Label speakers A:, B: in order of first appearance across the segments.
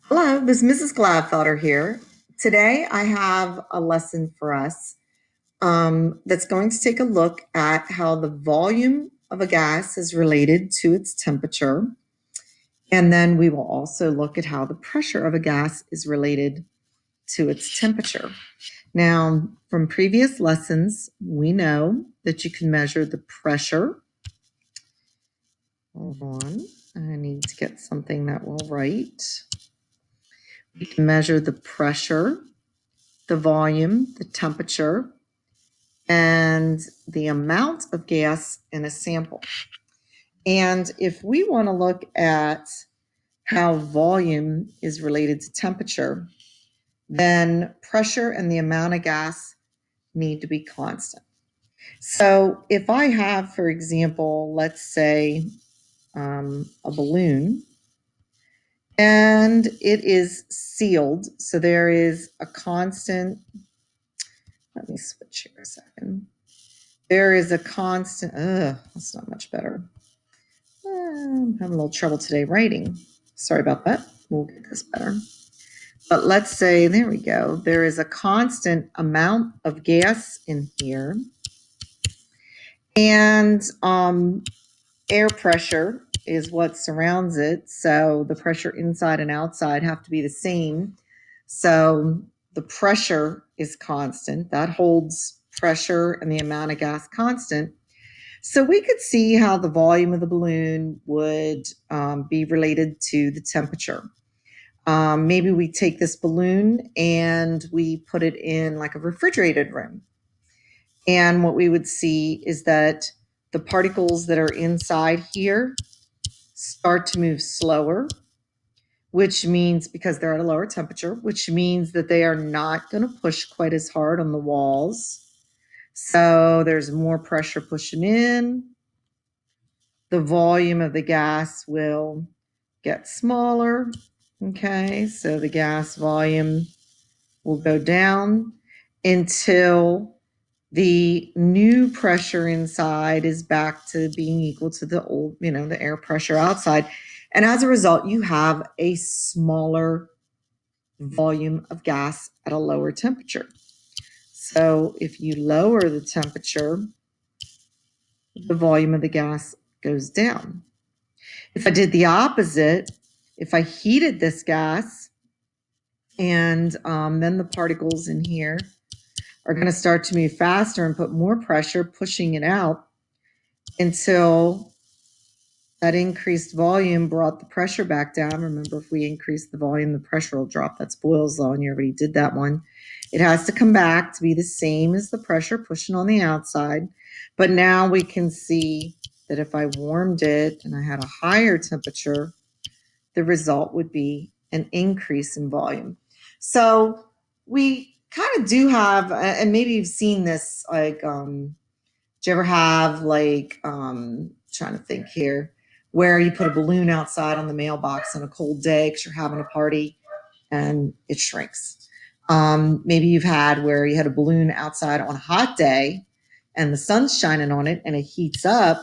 A: Hello, this is Mrs. Gladfelder here. Today I have a lesson for us that's going to take a look at how the volume of a gas is related to its temperature. And then we will also look at how the pressure of a gas is related to its temperature. Now, from previous lessons, we know that you can measure the pressure. Hold on, I need to get something that will write. We can measure the pressure, the volume, the temperature, and the amount of gas in a sample. And if we want to look at how volume is related to temperature, then pressure and the amount of gas need to be constant. So if I have, for example, let's say a balloon, and it is sealed, so there is a constant, let me switch here a second. There is a constant, that's not much better. I'm having a little trouble today writing. Sorry about that. We'll get this better. But let's say, there we go. There is a constant amount of gas in here. And air pressure is what surrounds it. So the pressure inside and outside have to be the same. So the pressure is constant. That holds pressure and the amount of gas constant. So we could see how the volume of the balloon would be related to the temperature. Maybe we take this balloon and we put it in like a refrigerated room. And what we would see is that the particles that are inside here start to move slower, which means, because they're at a lower temperature, which means that they are not going to push quite as hard on the walls. So there's more pressure pushing in. The volume of the gas will get smaller. Okay, so the gas volume will go down until the new pressure inside is back to being equal to the old, the air pressure outside. And as a result, you have a smaller volume of gas at a lower temperature. So if you lower the temperature, the volume of the gas goes down. If I did the opposite, if I heated this gas, and then the particles in here are going to start to move faster and put more pressure, pushing it out until that increased volume brought the pressure back down. Remember, if we increase the volume, the pressure will drop. That's Boyle's law, and you already did that one. It has to come back to be the same as the pressure pushing on the outside. But now we can see that if I warmed it and I had a higher temperature, the result would be an increase in volume. So we kind of do have, and maybe you've seen this, like, do you ever have, like, trying to think here, where you put a balloon outside on the mailbox on a cold day because you're having a party and it shrinks? Maybe you've had where you had a balloon outside on a hot day and the sun's shining on it and it heats up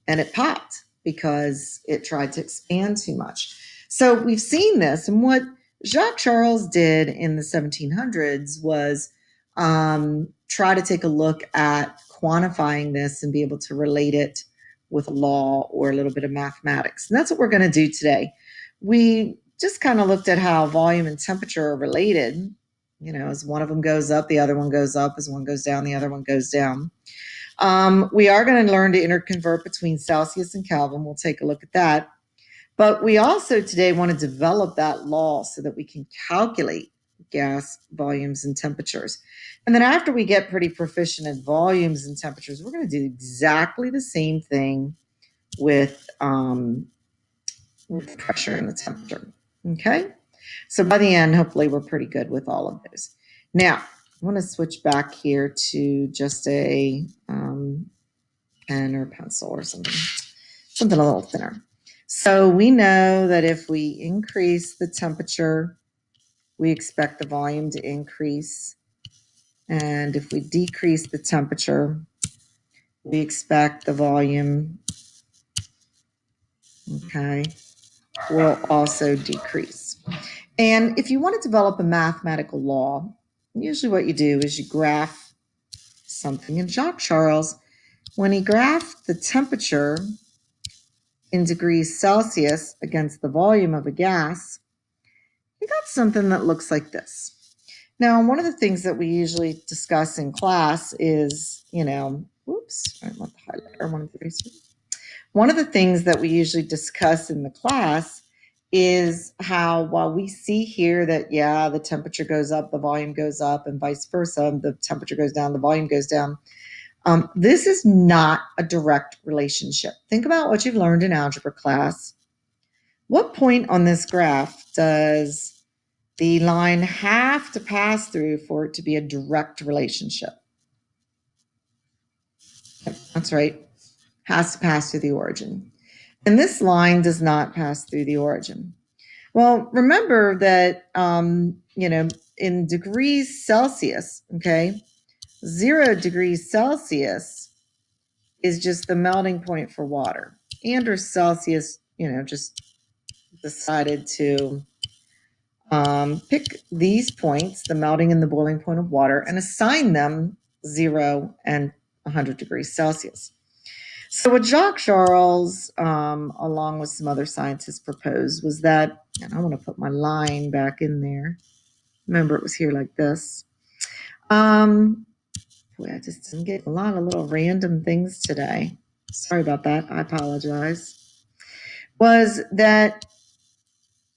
A: and it popped because it tried to expand too much. So we've seen this, and what Jacques Charles did in the 1700s was try to take a look at quantifying this and be able to relate it with law or a little bit of mathematics. And that's what we're going to do today. We just kind of looked at how volume and temperature are related. As one of them goes up, the other one goes up. As one goes down, the other one goes down. We are going to learn to interconvert between Celsius and Kelvin. We'll take a look at that. But we also today want to develop that law so that we can calculate gas volumes and temperatures. And then after we get pretty proficient at volumes and temperatures, we're going to do exactly the same thing with pressure and the temperature. Okay? So by the end, hopefully we're pretty good with all of those. Now, I want to switch back here to just a pen or pencil or something a little thinner. So we know that if we increase the temperature, we expect the volume to increase. And if we decrease the temperature, we expect the volume, okay, will also decrease. And if you want to develop a mathematical law, usually what you do is you graph something. And Jacques Charles, when he graphed the temperature in degrees Celsius against the volume of a gas, he got something that looks like this. Now, one of the things that we usually discuss in class is, oops, I want the highlighter, I want to erase it. One of the things that we usually discuss in the class is how, while we see here that, yeah, the temperature goes up, the volume goes up, and vice versa, the temperature goes down, the volume goes down. This is not a direct relationship. Think about what you've learned in algebra class. What point on this graph does the line have to pass through for it to be a direct relationship? Yep, that's right. Has to pass through the origin. And this line does not pass through the origin. Well, remember that, in degrees Celsius, okay, 0 degrees Celsius is just the melting point for water. Anders Celsius, just decided to pick these points, the melting and the boiling point of water, and assign them 0 and 100 degrees Celsius. So what Jacques Charles, along with some other scientists, proposed was that, and I want to put my line back in there. Remember, it was here like this. Boy, I just didn't get a lot of little random things today. Sorry about that. I apologize. Was that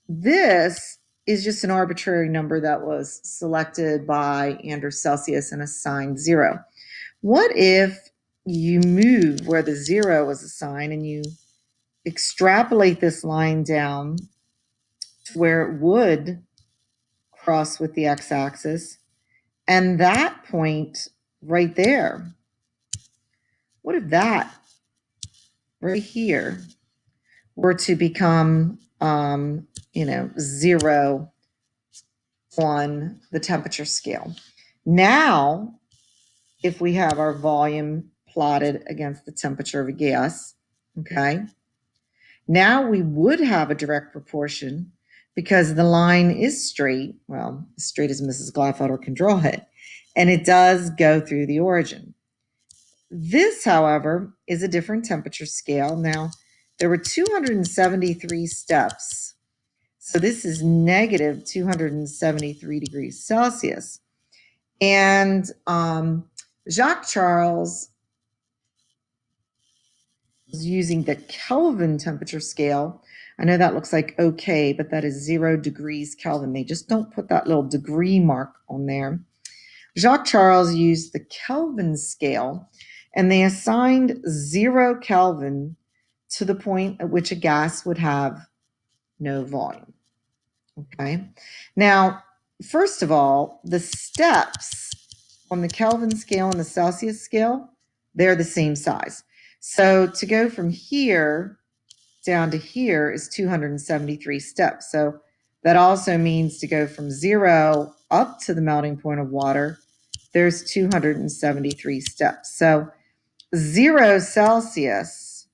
A: this is just an arbitrary number that was selected by Anders Celsius and assigned 0. What if you move where the 0 was assigned and you extrapolate this line down to where it would cross with the x-axis, and that point right there, what if that right here were to become 0 on the temperature scale? Now, if we have our volume plotted against the temperature of a gas, okay, now we would have a direct proportion because the line is straight, well, as straight as Mrs. Gladfelder can draw it, and it does go through the origin. This, however, is a different temperature scale. Now, there were 273 steps. So this is negative 273 degrees Celsius. And Jacques Charles was using the Kelvin temperature scale. I know that looks like okay, but that is 0 degrees Kelvin. They just don't put that little degree mark on there. Jacques Charles used the Kelvin scale, and they assigned 0 Kelvin to the point at which a gas would have no volume. Okay. Now, first of all, the steps on the Kelvin scale and the Celsius scale, they're the same size. So to go from here down to here is 273 steps. So that also means to go from 0 up to the melting point of water, there's 273 steps. So 0 Celsius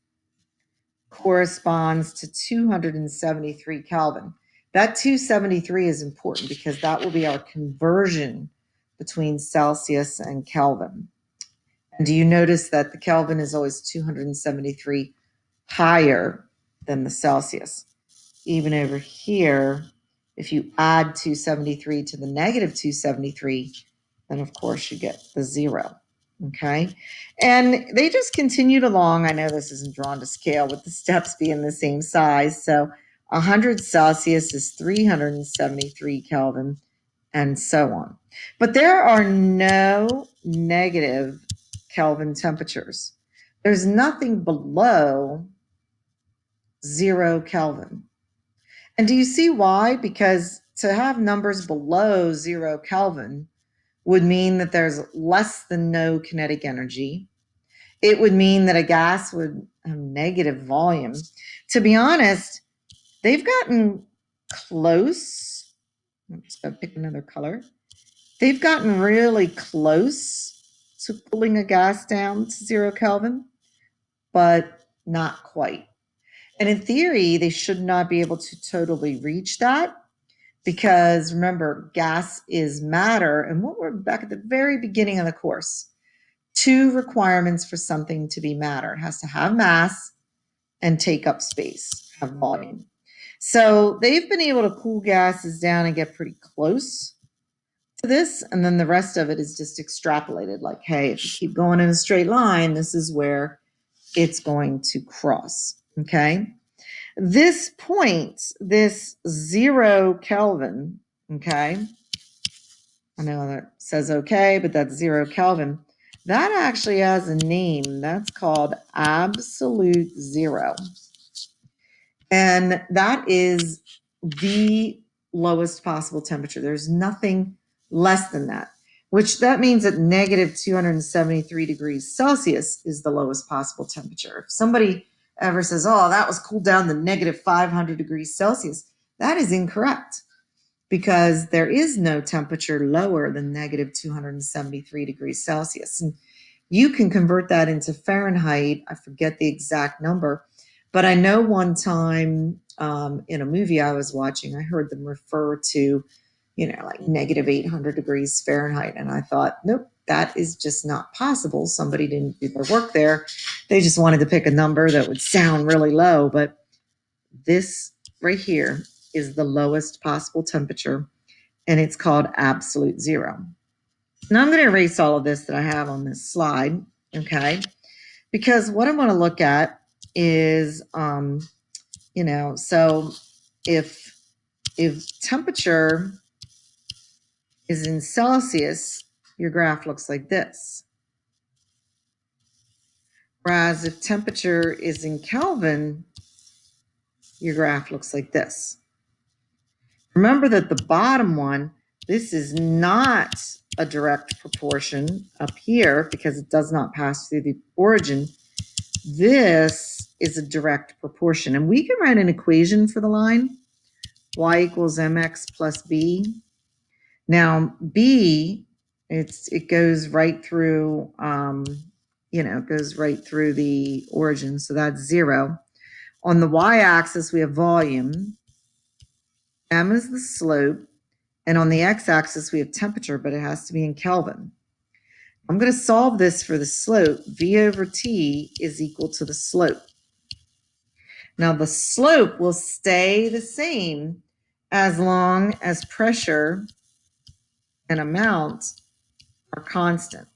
A: corresponds to 273 Kelvin. That 273 is important because that will be our conversion between Celsius and Kelvin. And do you notice that the Kelvin is always 273 higher than the Celsius? Even over here, if you add 273 to the negative 273, then of course you get the 0. Okay. And they just continued along. I know this isn't drawn to scale with the steps being the same size. So 100 Celsius is 373 Kelvin, and so on. But there are no negative Kelvin temperatures. There's nothing below 0 Kelvin. And do you see why? Because to have numbers below 0 Kelvin would mean that there's less than no kinetic energy. It would mean that a gas would have negative volume. To be honest, they've gotten close. Let's go pick another color. They've gotten really close to cooling a gas down to 0 Kelvin, but not quite. And in theory, they should not be able to totally reach that because remember, gas is matter. And what we're back at the very beginning of the course, 2 requirements for something to be matter. It has to have mass and take up space, have volume. So they've been able to cool gases down and get pretty close to this. And then the rest of it is just extrapolated like, hey, if you keep going in a straight line, this is where it's going to cross. Okay. This point, this 0 Kelvin, okay, I know that says okay, but that's 0 Kelvin. That actually has a name. That's called absolute zero. And that is the lowest possible temperature. There's nothing less than that, which that means that negative 273 degrees Celsius is the lowest possible temperature. If somebody ever says, oh, that was cooled down to negative 500 degrees Celsius, that is incorrect because there is no temperature lower than negative 273 degrees Celsius. And you can convert that into Fahrenheit. I forget the exact number, but I know one time in a movie I was watching, I heard them refer to, like negative 800 degrees Fahrenheit. And I thought, nope, that is just not possible. Somebody didn't do their work there. They just wanted to pick a number that would sound really low. But this right here is the lowest possible temperature, and it's called absolute zero. Now I'm going to erase all of this that I have on this slide, okay? Because what I want to look at is, so if temperature is in Celsius, your graph looks like this. Whereas if temperature is in Kelvin, your graph looks like this. Remember that the bottom one, this is not a direct proportion up here because it does not pass through the origin. This is a direct proportion. And we can write an equation for the line, y equals mx plus b. Now, b, it goes right through, it goes right through the origin. So that's 0. On the y-axis, we have volume. M is the slope. And on the x-axis, we have temperature, but it has to be in Kelvin. I'm going to solve this for the slope. V over T is equal to the slope. Now, the slope will stay the same as long as pressure and amount are constant.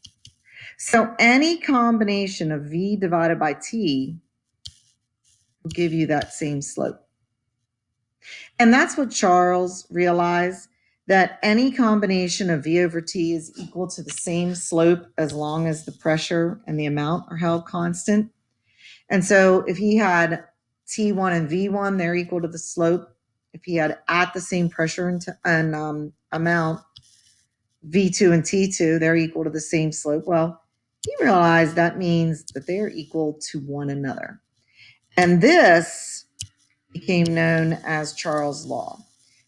A: So any combination of V divided by T will give you that same slope. And that's what Charles realized, that any combination of V over T is equal to the same slope as long as the pressure and the amount are held constant. And so if he had T1 and V1, they're equal to the slope. If he had at the same pressure and amount, V2 and T2, they're equal to the same slope. Well, he realized that means that they're equal to one another. And this became known as Charles' law.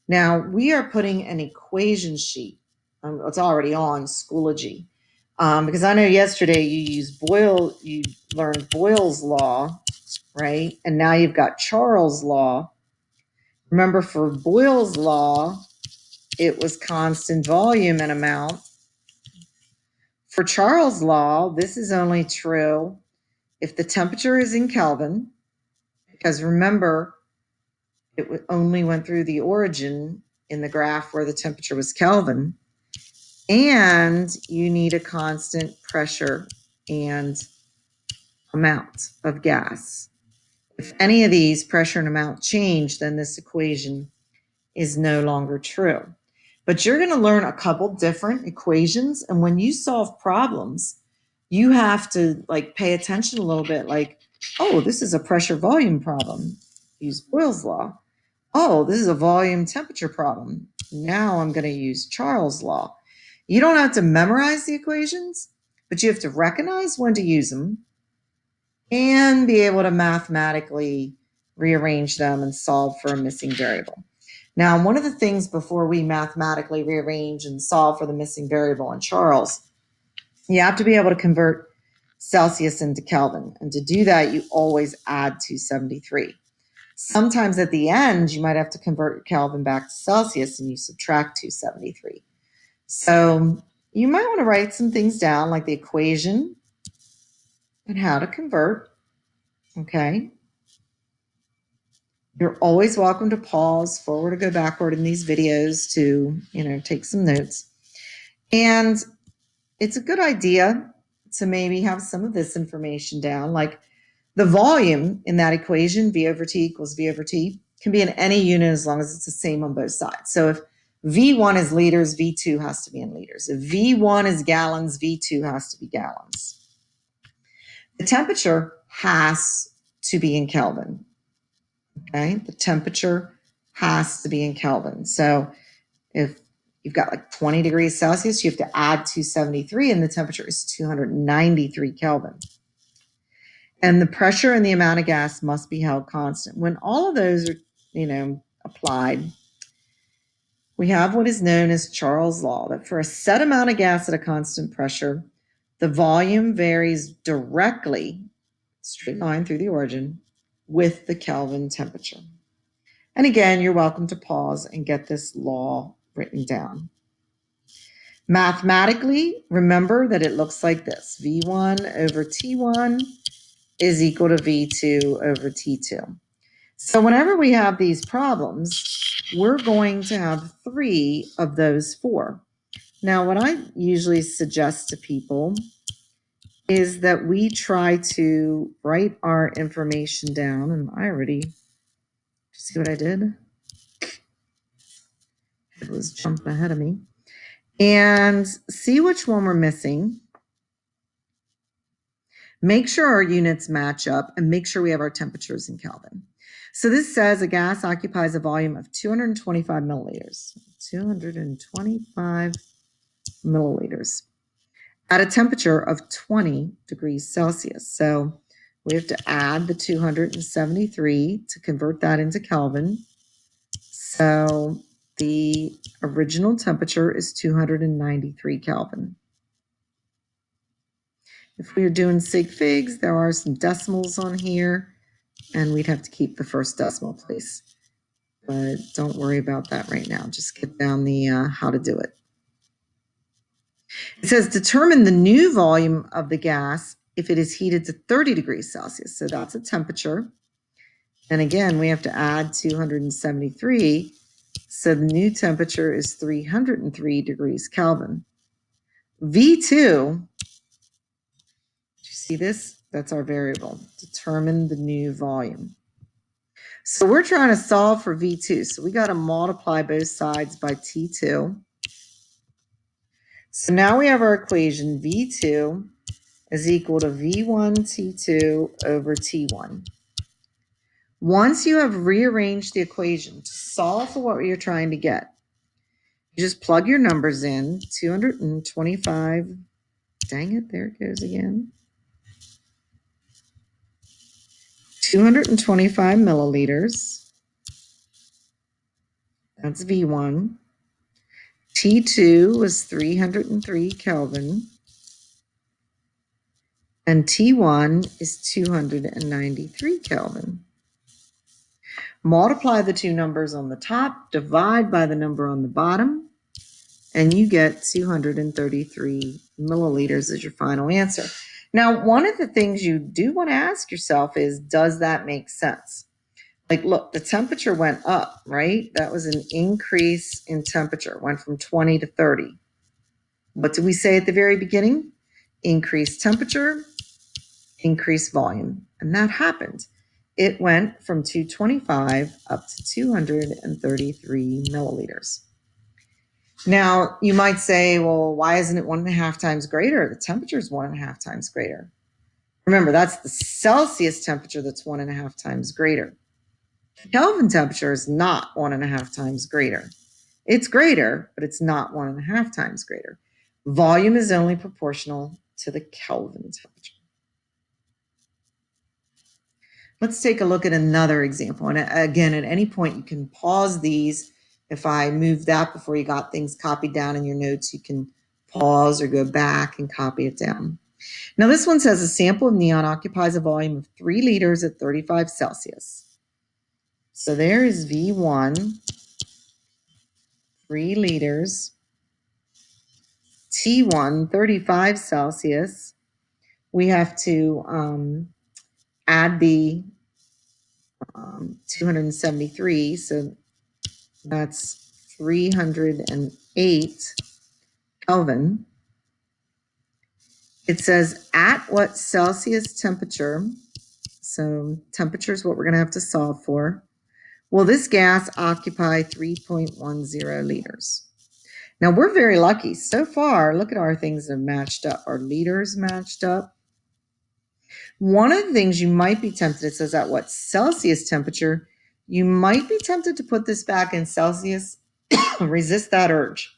A: Now, we are putting an equation sheet. It's already on Schoology. Because I know yesterday you learned Boyle's law, right? And now you've got Charles' law. Remember, for Boyle's law, it was constant volume and amount. For Charles' law, this is only true if the temperature is in Kelvin, because remember, it only went through the origin in the graph where the temperature was Kelvin, and you need a constant pressure and amount of gas. If any of these, pressure and amount, change, then this equation is no longer true. But you're going to learn a couple different equations, and when you solve problems, you have to pay attention a little bit, oh, this is a pressure volume problem. Use Boyle's law. Oh, this is a volume temperature problem. Now I'm going to use Charles' law. You don't have to memorize the equations, but you have to recognize when to use them and be able to mathematically rearrange them and solve for a missing variable. Now, one of the things before we mathematically rearrange and solve for the missing variable in Charles, you have to be able to convert Celsius into Kelvin. And to do that, you always add 273. Sometimes at the end, you might have to convert your Kelvin back to Celsius and you subtract 273. So you might want to write some things down like the equation and how to convert, okay? You're always welcome to pause, forward or go backward in these videos to, take some notes. And it's a good idea to maybe have some of this information down, like the volume in that equation, V over T equals V over T, can be in any unit as long as it's the same on both sides. So if V1 is liters, V2 has to be in liters. If V1 is gallons, V2 has to be gallons. The temperature has to be in Kelvin. Okay, the temperature has to be in Kelvin. So if you've got like 20 degrees Celsius, you have to add 273, and the temperature is 293 Kelvin. And the pressure and the amount of gas must be held constant. When all of those are, applied, we have what is known as Charles' law, that for a set amount of gas at a constant pressure, the volume varies directly, straight line through the origin, with the Kelvin temperature. And again, you're welcome to pause and get this law written down. Mathematically, remember that it looks like this. V1 over T1 is equal to V2 over T2. So whenever we have these problems, we're going to have 3 of those 4. Now, what I usually suggest to people is that we try to write our information down, and I already, see what I did? It was jumping ahead of me. And see which one we're missing. Make sure our units match up and make sure we have our temperatures in Kelvin. So this says a gas occupies a volume of 225 milliliters. 225 milliliters at a temperature of 20 degrees Celsius. So we have to add the 273 to convert that into Kelvin. So the original temperature is 293 Kelvin. If we are doing sig figs, there are some decimals on here, and we'd have to keep the first decimal place. But don't worry about that right now. Just get down the how to do it. It says determine the new volume of the gas if it is heated to 30 degrees Celsius. So that's a temperature. And again, we have to add 273. So the new temperature is 303 degrees Kelvin. V2, you see this? That's our variable. Determine the new volume. So we're trying to solve for V2. So we got to multiply both sides by T2. So now we have our equation V2 is equal to V1 T2 over T1. Once you have rearranged the equation to solve for what you're trying to get, you just plug your numbers in, 225, dang it, there it goes again, 225 milliliters, that's V1. T2 was 303 Kelvin, and T1 is 293 Kelvin. Multiply the two numbers on the top, divide by the number on the bottom, and you get 233 milliliters as your final answer. Now, one of the things you do want to ask yourself is, does that make sense? Like, look, the temperature went up, right? That was an increase in temperature, went from 20 to 30. What did we say at the very beginning? Increased temperature, increased volume. And that happened. It went from 225 up to 233 milliliters. Now, you might say, well, why isn't it 1.5 times greater? The temperature is 1.5 times greater. Remember, that's the Celsius temperature that's 1.5 times greater. Kelvin temperature is not 1.5 times greater. It's greater, but it's not 1.5 times greater. Volume is only proportional to the Kelvin temperature. Let's take a look at another example. And again, at any point, you can pause these. If I move that before you got things copied down in your notes, you can pause or go back and copy it down. Now, this one says a sample of neon occupies a volume of 3 liters at 35 Celsius. So there is V1, 3 liters, T1, 35 Celsius. We have to add the 273, so that's 308 Kelvin. It says at what Celsius temperature, so temperature is what we're going to have to solve for, will this gas occupy 3.10 liters? Now, we're very lucky. So far, look at our things that have matched up. Our liters matched up. One of the things you might be tempted, it says at what Celsius temperature, you might be tempted to put this back in Celsius. Resist that urge.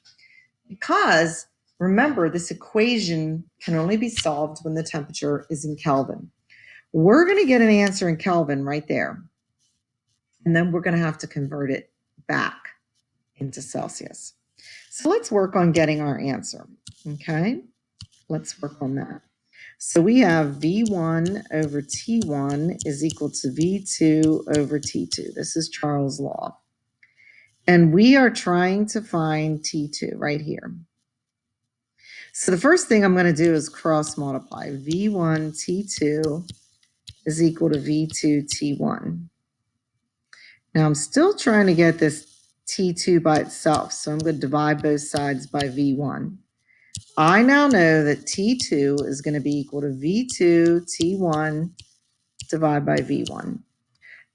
A: Because remember, this equation can only be solved when the temperature is in Kelvin. We're going to get an answer in Kelvin right there. And then we're going to have to convert it back into Celsius. So let's work on getting our answer. Okay, let's work on that. So we have V1 over T1 is equal to V2 over T2. This is Charles' law. And we are trying to find T2 right here. So the first thing I'm going to do is cross multiply. V1 T2 is equal to V2 T1. Now I'm still trying to get this T2 by itself, so I'm going to divide both sides by V1. I now know that T2 is going to be equal to V2 T1 divided by V1.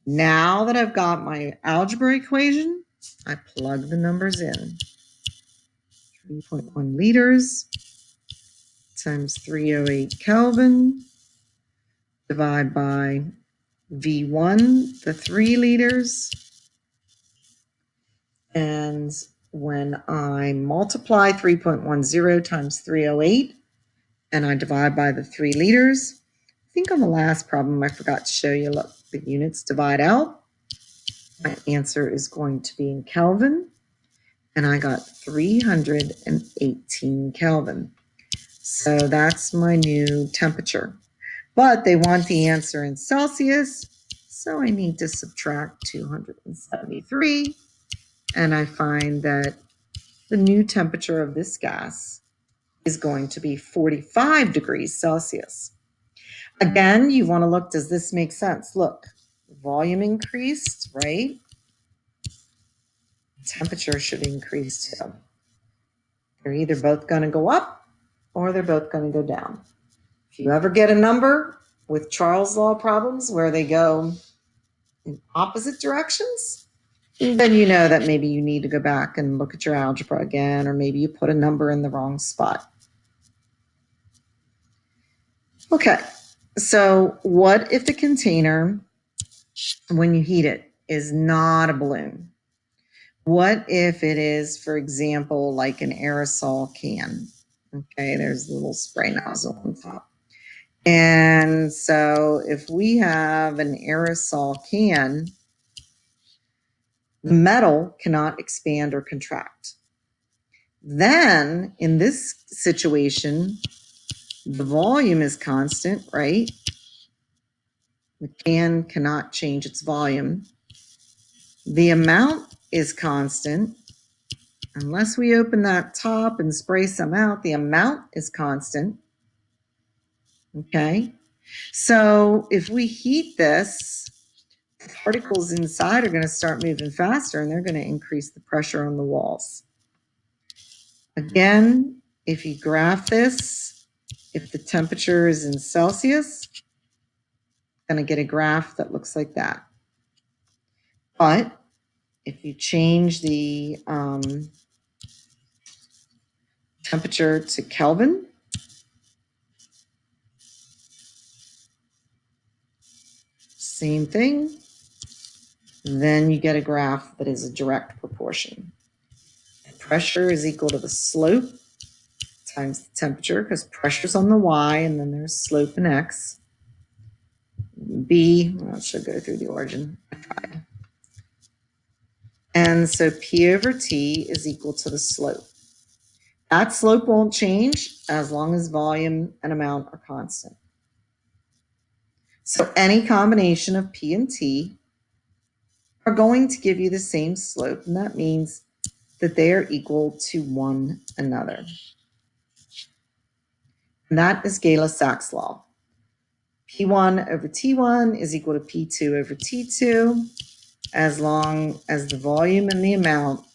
A: Now that I've got my algebra equation, I plug the numbers in. 3.1 liters times 308 Kelvin divided by V1, the 3 liters. And when I multiply 3.10 times 308 and I divide by the 3 liters, I think on the last problem I forgot to show you, look, the units divide out. My answer is going to be in Kelvin, and I got 318 Kelvin. So that's my new temperature. But they want the answer in Celsius, so I need to subtract 273, and I find that the new temperature of this gas is going to be 45 degrees Celsius. Again, you want to look, does this make sense? Look, volume increased, right? Temperature should increase too. They're either both going to go up or they're both going to go down. If you ever get a number with Charles' law problems where they go in opposite directions, then you know that maybe you need to go back and look at your algebra again, or maybe you put a number in the wrong spot. Okay, so what if the container, when you heat it, is not a balloon? What if it is, for example, like an aerosol can? Okay, there's a little spray nozzle on top. And so if we have an aerosol can, the metal cannot expand or contract. Then in this situation, the volume is constant, right? The can cannot change its volume. The amount is constant. Unless we open that top and spray some out, the amount is constant. Okay, so if we heat this, the particles inside are going to start moving faster and they're going to increase the pressure on the walls. Again, if you graph this, if the temperature is in Celsius, going to get a graph that looks like that. But if you change the temperature to Kelvin, same thing, then you get a graph that is a direct proportion. The pressure is equal to the slope times the temperature, because pressure's on the y and then there's slope in x. B, well, it should go through the origin. I tried. And so P over T is equal to the slope. That slope won't change as long as volume and amount are constant. So any combination of P and T are going to give you the same slope, and that means that they are equal to one another. And that is Gay-Lussac's law. P1 over T1 is equal to P2 over T2 as long as the volume and the amount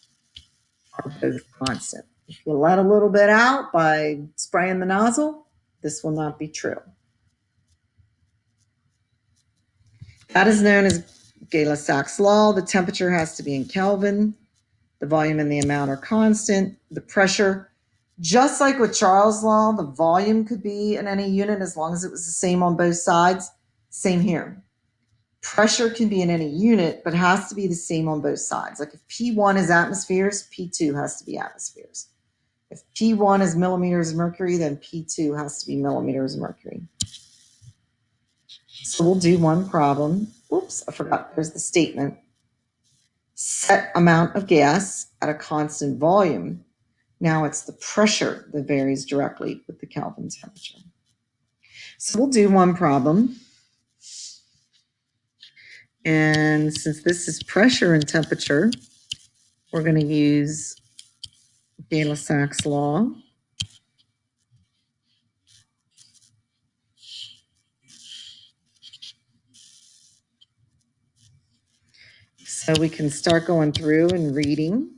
A: are both constant. If you let a little bit out by spraying the nozzle, this will not be true. That is known as Gay-Lussac's law. The temperature has to be in Kelvin. The volume and the amount are constant. The pressure, just like with Charles' law, the volume could be in any unit as long as it was the same on both sides. Same here. Pressure can be in any unit, but has to be the same on both sides. Like if P1 is atmospheres, P2 has to be atmospheres. If P1 is millimeters of mercury, then P2 has to be millimeters of mercury. So we'll do one problem. Oops, I forgot. There's the statement. Set amount of gas at a constant volume. Now it's the pressure that varies directly with the Kelvin temperature. So we'll do one problem. And since this is pressure and temperature, we're going to use Gay-Lussac's law. So we can start going through and reading.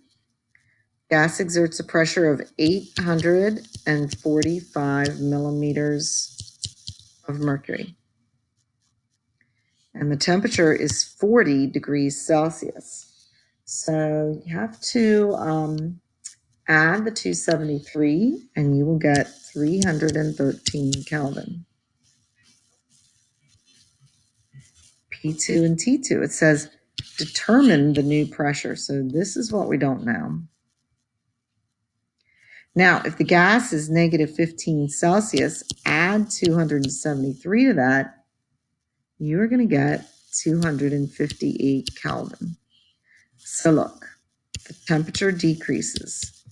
A: Gas exerts a pressure of 845 millimeters of mercury. And the temperature is 40 degrees Celsius. So you have to add the 273 and you will get 313 Kelvin. P2 and T2, it says determine the new pressure. So this is what we don't know. Now, if the gas is negative 15 Celsius, add 273 to that, you're going to get 258 Kelvin. So look, the temperature decreases.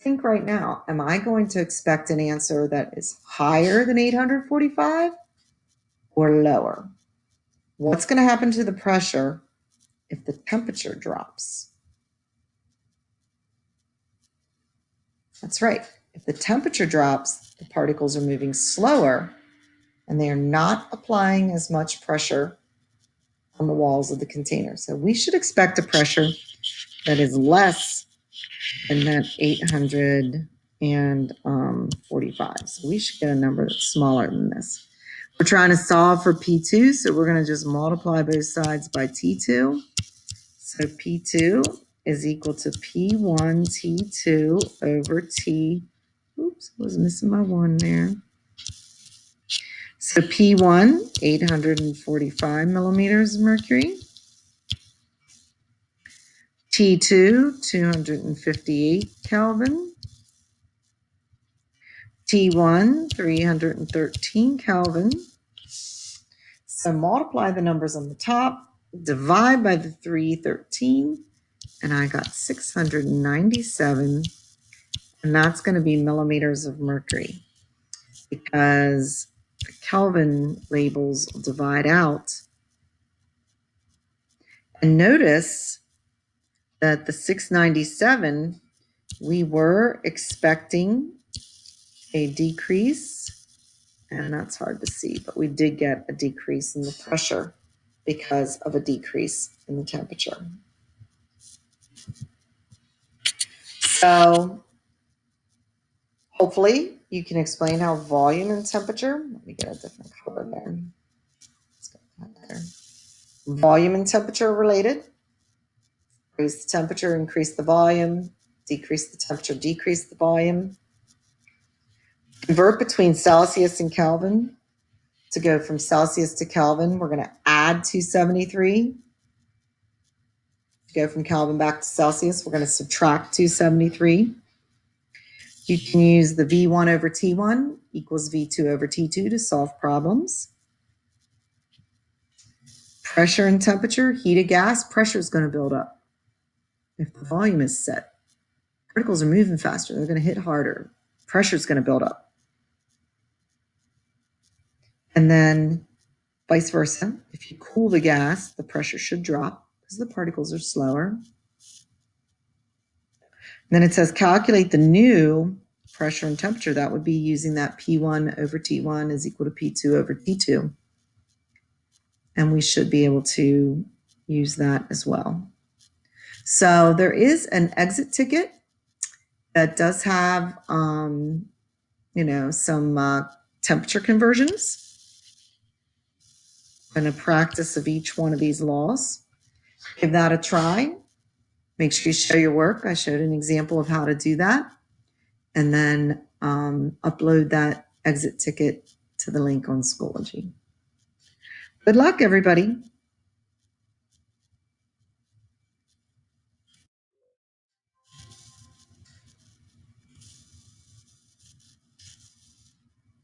A: Think right now, am I going to expect an answer that is higher than 845 or lower? What's going to happen to the pressure if the temperature drops? That's right. If the temperature drops, the particles are moving slower and they are not applying as much pressure on the walls of the container. So we should expect a pressure that is less than that 845. So we should get a number that's smaller than this. We're trying to solve for P2, so we're going to just multiply both sides by T2. So P2 is equal to P1 T2 over T. Oops, I was missing my 1 there. So P1, 845 millimeters of mercury. T2, 258 Kelvin. T1, 313 Kelvin. So multiply the numbers on the top, divide by the 313, and I got 697. And that's going to be millimeters of mercury because the Kelvin labels divide out. And notice that the 697, we were expecting a decrease, and that's hard to see, but we did get a decrease in the pressure because of a decrease in the temperature. So hopefully you can explain how volume and temperature, let me get a different color there. Let's go there. Volume and temperature are related. Increase the temperature, increase the volume, decrease the temperature, decrease the volume. Convert between Celsius and Kelvin. To go from Celsius to Kelvin, we're going to add 273. To go from Kelvin back to Celsius, we're going to subtract 273. You can use the V1 over T1 equals V2 over T2 to solve problems. Pressure and temperature, heated gas, pressure is going to build up. If the volume is set, particles are moving faster. They're going to hit harder. Pressure is going to build up. And then vice versa. If you cool the gas, the pressure should drop. because the particles are slower. Then it says calculate the new pressure and temperature. That would be using that P1 over T1 is equal to P2 over T2. And we should be able to use that as well. So there is an exit ticket that does have, some temperature conversions and a practice of each one of these laws. Give that a try. Make sure you show your work. I showed an example of how to do that. And then upload that exit ticket to the link on Schoology. Good luck, everybody.